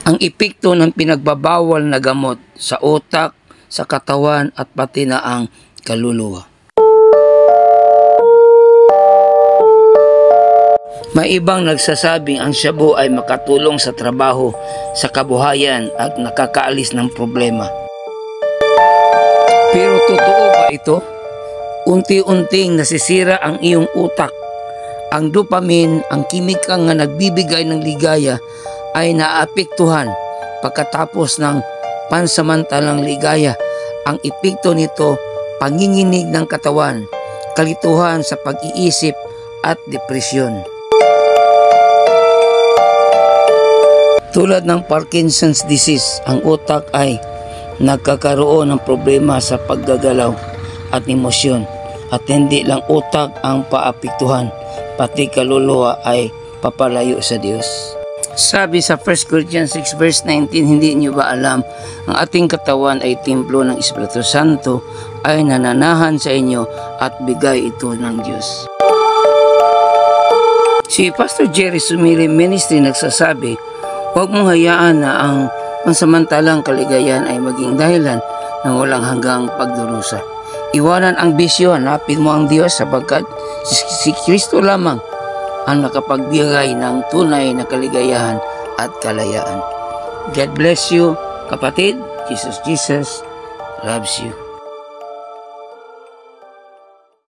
ang epekto ng pinagbabawal na gamot sa utak, sa katawan at pati na ang kaluluwa. May ibang nagsasabing ang shabu ay makatulong sa trabaho, sa kabuhayan at nakakaalis ng problema. Pero totoo ba ito? Unti-unting nasisira ang iyong utak. Ang dopamine, ang kimika nga nagbibigay ng ligaya, ay naapektuhan. Pagkatapos ng pansamantalang ligaya, ang epekto nito, panginginig ng katawan, kalituhan sa pag-iisip at depresyon. Tulad ng Parkinson's disease, ang utak ay nagkakaroon ng problema sa paggagalaw at emosyon, at hindi lang utak ang paapektuhan, pati kaluluwa ay papalayo sa Diyos. Sabi sa 1 Corinthians 6 verse 19, hindi niyo ba alam, ang ating katawan ay templo ng Espiritu Santo, ay nananahan sa inyo at bigay ito ng Diyos. Si Pastor Jerry Sumili Ministry nagsasabi, huwag mong hayaan na ang pansamantalang kaligayahan ay maging dahilan ng walang hanggang pagdurusa. Iwanan ang bisyo, hanapin mo ang Diyos sapagkat si Kristo lamang ang nakapagbigay ng tunay na kaligayahan at kalayaan. God bless you, kapatid. Jesus loves you.